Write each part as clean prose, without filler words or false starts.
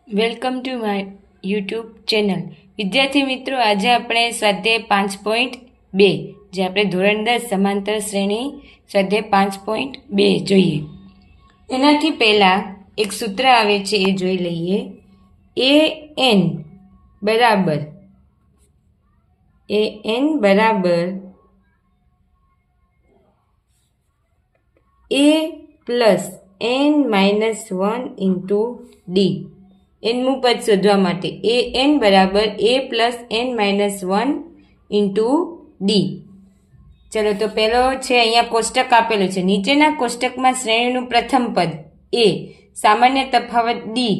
Welcome to my YouTube channel. વિદ્યાર્થી મિત્રો, આજે આપણે સ્વાધ્યાય 5.2 જે આપણે ધોરણ 10 સમાંતર શ્રેણી સ્વાધ્યાય 5.2 જોઈએ. એનાથી પહેલાં એક સૂત્ર આવે છે એ જોઈ લઈએ. an બરાબર a plus n-1 into d. એનનું પદ શોધવા માટે an બરાબર a plus n-1 into D. ચલો, તો પહેલો છે અહીંયા કોષ્ટક આપેલું છે. નીચેના કોષ્ટકમાં શ્રેણીનું પ્રથમ પદ a, સામાન્ય તફાવત ડી,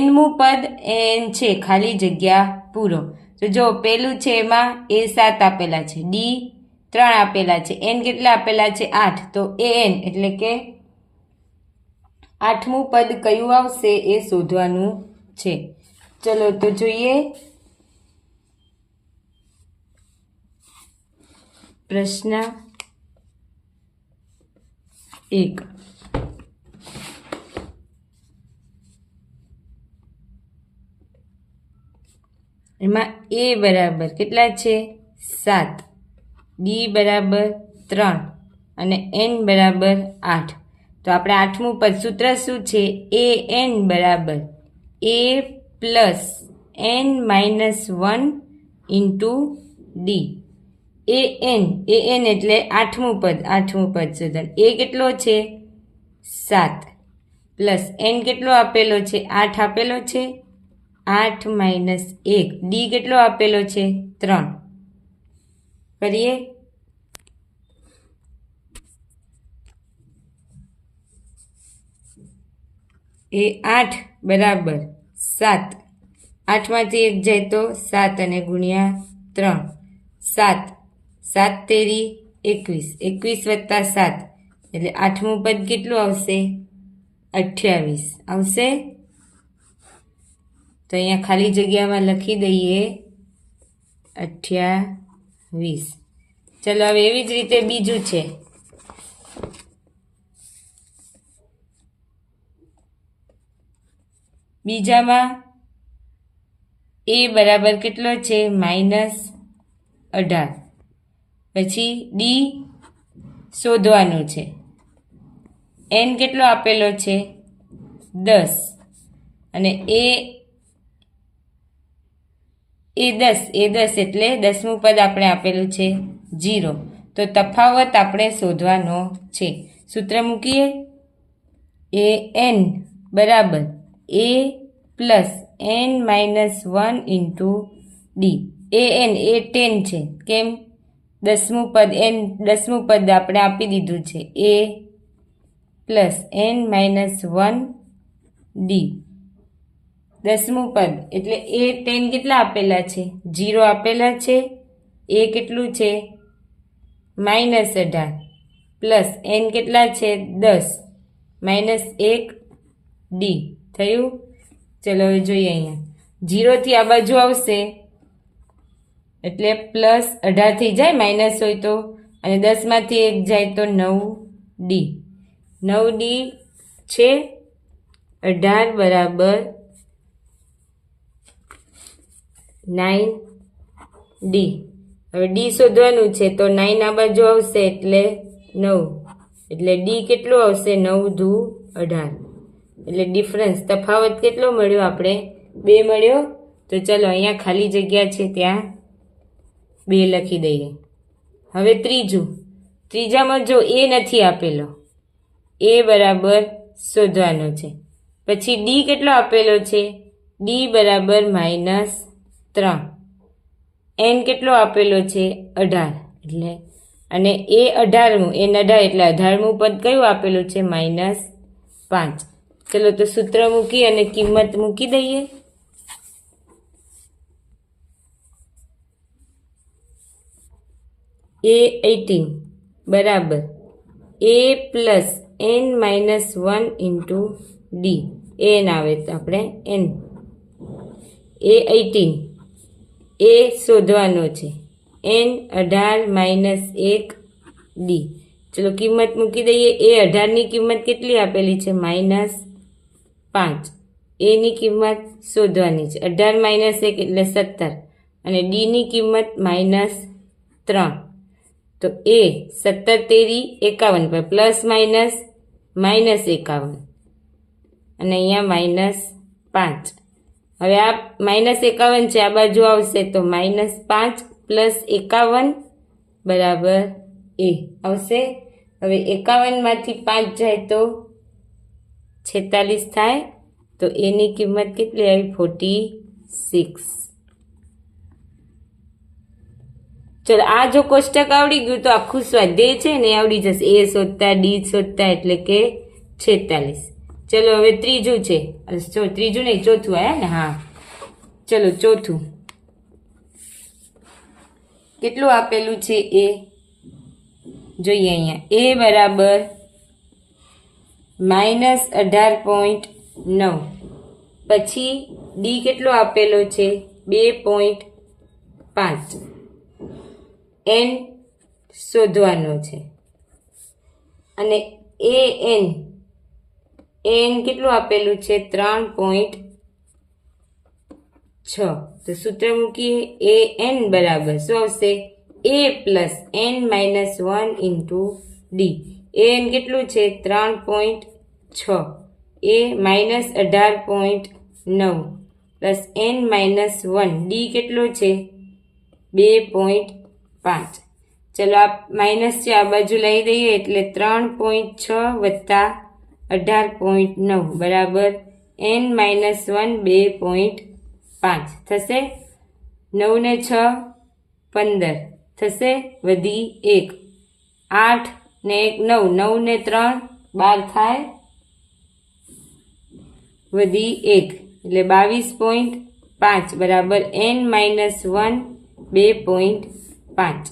nમું પદ n છે, ખાલી જગ્યા પૂરો. તો જો પહેલું છે એમાં a 7 આપેલા છે, ડી 3 આપેલા છે, n કેટલા આપેલા છે 8. તો an એટલે કે 8મું પદ કયું આવશે એ શોધવાનું છે. ચલો તો જોઈએ. પ્રશ્ન 1. એમાં a બરાબર કેટલા છે 7, ડી બરાબર 3 અને n બરાબર 8. તો આપણે 8મું પદ સૂત્ર શું છે? an બરાબર a plus n-1 into D. an એટલે 8મું પદ શોધન. a કેટલો છે 7 પ્લસ n કેટલો આપેલો છે 8 આપેલો છે, 8 માઇનસ 1. ડી કેટલો આપેલો છે 3. કરીએ. એ 8 બરાબર 7, 8માંથી 1 જાય તો 7 અને ગુણ્યા 3, 7, 7 તેરી 21, 21 વત્તા 7 એટલે 8મું પદ કેટલું આવશે 28 આવશે. તો અહીંયા ખાલી જગ્યામાં લખી દઈએ 28. ચલો, હવે એવી જ રીતે બીજું છે. બીજામાં a બરાબર કેટલો છે -18. પછી ડી શોધવાનું છે. n કેટલો આપેલો છે 10 અને a 10 એટલે 10મું પદ આપણે આપેલું છે 0. તો તફાવત આપણે શોધવાનો છે. સૂત્ર મૂકીએ. an બરાબર a plus n-1 into D. an એ 10 છે. કેમ? 10મું પદ આપણે આપી દીધું છે. a plus n-1 D. 10મું પદ એટલે a 10 કેટલા આપેલા છે 0 આપેલા છે. a કેટલું છે -18 પ્લસ n કેટલા છે 10 માઇનસ 1 ડી થયું. ચલો હવે જોઈએ. અહીંયા 0 થી આ બાજુ આવશે એટલે પ્લસ 18 થઈ જાય, માઇનસ હોય તો, અને 10માંથી 1 જાય તો 9d. 9d છે 18 બરાબર 9d. હવે ડી શોધવાનું છે તો 9 આ બાજુ આવશે એટલે 9, એટલે ડી કેટલું આવશે 9 દુ 18. એટલે ડિફરન્સ તફાવત કેટલો મળ્યો આપણે 2 મળ્યો. તો ચલો અહીંયા ખાલી જગ્યા છે ત્યાં 2 લખી દઈએ. હવે ત્રીજામાં જો a નથી આપેલો, a બરાબર શોધવાનો છે. પછી ડી કેટલો આપેલો છે ડી બરાબર -3, n કેટલો આપેલો છે 18 એટલે, અને એ 18મું એટલે 18મું પદ કયું આપેલું છે -5. ચલો તો સૂત્ર મૂકી અને કિંમત મૂકી દઈએ. a 18 બરાબર a plus n-1 into D. n આવે તો આપણે n. a 18 a શોધવાનો છે, n 18 -1 ડી. ચલો કિંમત મૂકી દઈએ. એ 18ની કિંમત કેટલી આપેલી છે -5. એની કિંમત શોધવાની છે. 18 માઇનસ 1 એટલે 17 અને ડીની કિંમત -3. તો એ 17 તેરી 51 પર પ્લસ માઇનસ -51 અને અહીંયા -5. હવે આ -51 છે, આ બાજુ આવશે તો -5 પ્લસ 51 બરાબર એ આવશે. હવે 51 માંથી 5 જાય તો 46 થાય. તો એની કિંમત કેટલી આવી? 46. ચલો, આ જો કોષ્ટક આવડી ગયું તો આખું સ્વાધ્યાય છે ને આવડી જશે. એ શોધતા, ડી શોધતા એટલે કે 46. ચલો હવે ત્રીજું છે. ત્રીજું નહીં, ચોથું આયા ને? હા, ચલો ચોથું. કેટલું આપેલું છે એ જોઈએ અહીંયા. એ બરાબર -18.9. પછી ડી કેટલો આપેલો છે? 2.5. એન શોધવાનો છે અને એન કેટલું આપેલું છે? 3.6. તો સૂત્ર મૂકીએ. એન બરાબર શું આવશે? A plus n minus 1 into d. N કેટલું છે? 3.6. A -18.9 plus n minus 1. D કેટલો છે? 2.5. ચલો, આ માઇનસ છે, આ બાજુ લઈ દઈએ એટલે 3.6 વત્તા 18.9 બરાબર n માઇનસ 1 2.5 થશે. 9 ને 6 15 થશે, વધી 1. 8 ને 1 9, 9 ને 3 12 થાય, વધી 1 એટલે 22.5 બરાબર n માઇનસ 1 2.5.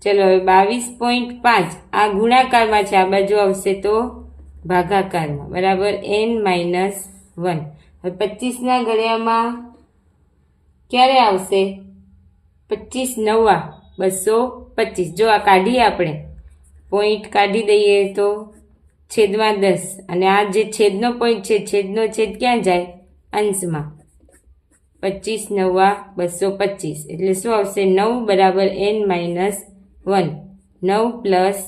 ચલો હવે 22.5 આ ગુણાકારમાં છે, આ બાજુ આવશે તો ભાગાકારમાં બરાબર n માઇનસ 1. હવે 25 ઘડિયામાં ક્યારે આવશે? 25 9 225. જો આ કાઢીએ આપણે, પોઈન્ટ કાઢી દઈએ તો છેદમાં 10 અને આ જે છેદનો પોઈન્ટ છે, છેદનો છેદ ક્યાં જાય? અંશમાં. 25 9 225 એટલે શું આવશે? 9 બરાબર n માઇનસ 1. 9 પ્લસ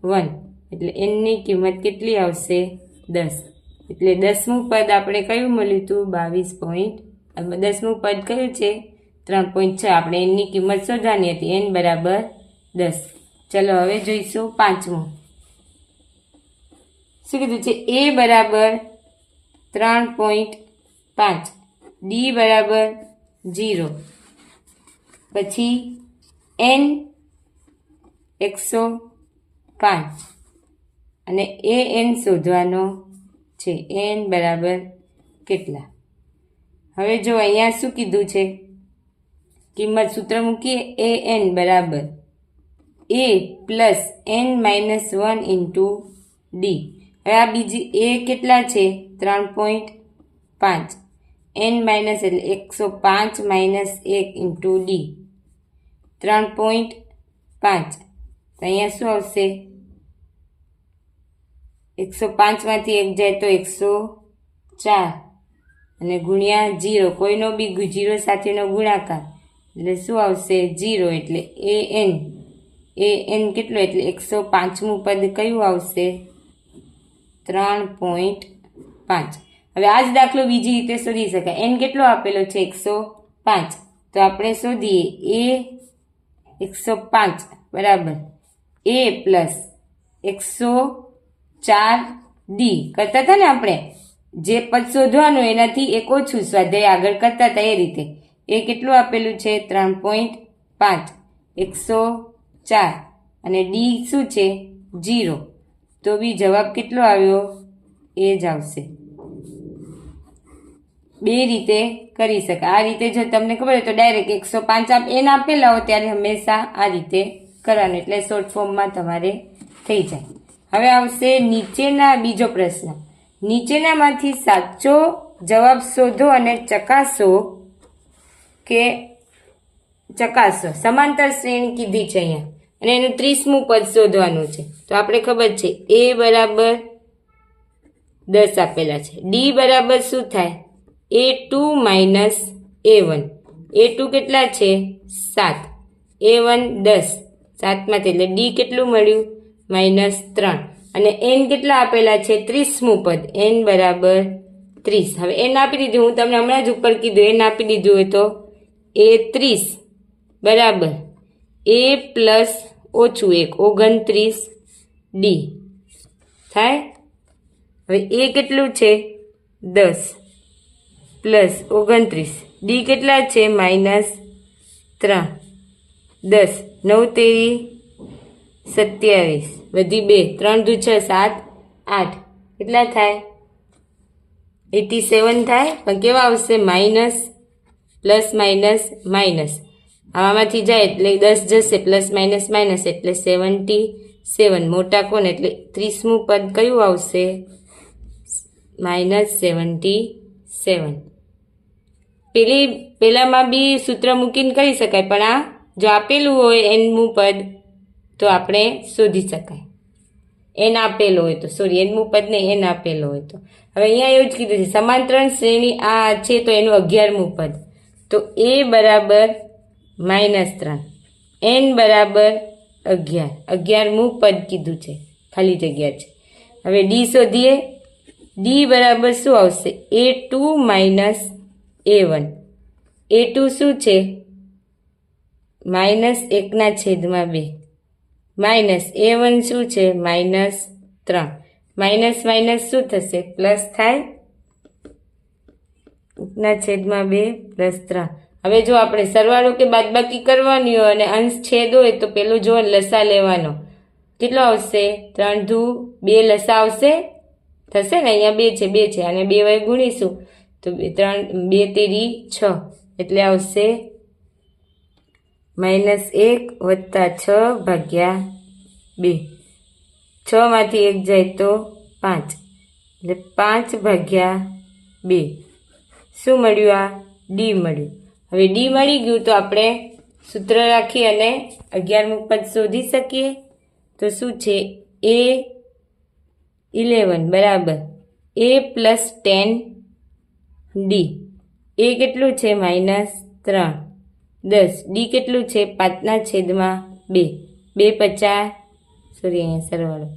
1 એટલે એનની કિંમત કેટલી આવશે? 10. એટલે 10મું પદ આપણે કયું મળ્યું હતું? 22. 10મું પદ કયું છે? 3.6. આપણે એનની કિંમત શોધવાની હતી. n બરાબર 10. ચલો હવે જોઈશું પાંચમું. શું કીધું છે? એ બરાબર 3.5. ડી બરાબર 0. પછી n 105 અને n શોધવાનો છે. n બરાબર કેટલા? હવે જો અહીંયા શું કીધું છે? કિંમત સૂત્ર મૂકીએ. an બરાબર a plus n minus 1 into D. હવે આ બીજી એ કેટલા છે? 3.5. n માઇનસ એટલે 105 માઇનસ 1 ઇન્ટુ ડી 3.5. તો અહીંયા શું આવશે? 105 માંથી 1 જાય તો 104 અને ગુણ્યા 0, કોઈનો બી 0 સાથેનો ગુણાકાર એટલે શું આવશે? 0. એટલે an કેટલો? એટલે 105મું પદ કયું આવશે? 3.5. હવે આ જ દાખલો બીજી રીતે શોધી શકાય. n કેટલો આપેલો છે? 105. તો આપણે શોધીએ. a 105 બરાબર a પ્લસ 104d કરતા હતા ને આપણે, જે પદ શોધવાનું એનાથી એક ઓછું સ્વાધ્યાય આગળ કરતા હતા એ રીતે. એ કેટલું આપેલું છે? 3.5. 104 અને ડી શું છે? 0. તો બી જવાબ કેટલો આવ્યો? એ જ આવશે. બે રીતે કરી શકાય. આ રીતે જો તમને ખબર હોય તો ડાયરેક્ટ 105 n આપેલા હોય ત્યારે હંમેશા આ રીતે કરવાનું, એટલે શોર્ટ ફોર્મમાં તમારે થઈ જાય. હવે આવશે નીચેના બીજો પ્રશ્ન. નીચેનામાંથી સાચો જવાબ શોધો અને ચકાસો સમાંતર શ્રેણી કીધી છે અહીંયા અને એનું 30મું પદ શોધવાનું છે. તો આપણે ખબર છે a બરાબર 10 આપેલા છે. ડી બરાબર શું થાય? A2 minus A1. A2 કેટલા છે? 7. A1 10. 7માંથી એટલે ડી કેટલું મળ્યું? -3. અને n કેટલા આપેલા છે? 30મું પદ. n બરાબર 30. હવે n આપી દીધું, હું તમને હમણાં જ ઉપર કીધું, n આપી દીધું હોય તો A30 બરાબર A પ્લસ ઓછું 1 29 ડી થાય. હવે એ કેટલું છે? 10 પ્લસ 29. ડી કેટલા છે? -3. 10 9 તેરી 27 વધી 2 3 દુ 6 7 8 કેટલા થાય? 87 થાય. પણ કેવા આવશે? માઇનસ પ્લસ માઇનસ માઇનસ, આમાંથી જાય એટલે 10 જશે, પ્લસ માઇનસ માઇનસ એટલે 77. મોટા કોણ એટલે 30મું પદ કયું આવશે? -77. પેલામાં બી સૂત્ર મૂકીને કરી શકાય, પણ આ જો આપેલું હોય nમું પદ તો આપણે શોધી શકાય. n આપેલો હોય તો, સોરી nમું પદ નહીં, n આપેલો હોય તો. હવે અહીંયા એવું જ કીધું છે, સમાંતરણ શ્રેણી આ છે તો એનું 11મું પદ, તો a બરાબર -3, n બરાબર 11. 11મું પદ કીધું છે, ખાલી જગ્યા છે. હવે ડી શોધીએ. ડી બરાબર શું આવશે? A2 minus A1. A2 શું છે? -1/2 માઇનસ A1 શું છે? -3. માઇનસ માઇનસ શું થશે? પ્લસ થાય. 1/2 પ્લસ 3. હવે જો આપણે સરવાળો કે બાદબાકી કરવાની હોય અને અંશ છેદ હોય તો પેલું જો લસા લેવાનો. કેટલો આવશે? 3 દુ 2 લસા આવશે, થશે ને? અહીંયા 2 છે, 2 છે, અને 2 વડે ગુણીશું તો 2 તેરી 6 એટલે આવશે -1 + 6 ભાગ્યા 2. 6 માંથી 1 જાય તો 5 એટલે 5 ભાગ્યા 2. શું મળ્યું? આ ડી મળ્યું. હવે ડી મળી ગયું તો આપણે સૂત્ર રાખી અને 11મું પદ શોધી શકીએ. તો શું છે? A11 બરાબર A પ્લસ 10 ડી. એ કેટલું છે? -3. 10 ડી કેટલું છે? 5/2. 2 50, સોરી અહીંયા સરવાળો,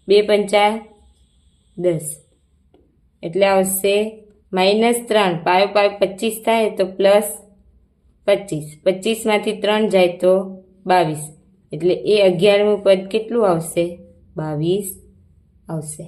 2 5 10 એટલે આવશે -3. પાયો 25 થાય તો +25. 25માંથી 3 જાય તો 22. એટલે એ 11મું પદ કેટલું આવશે? 22 આવશે.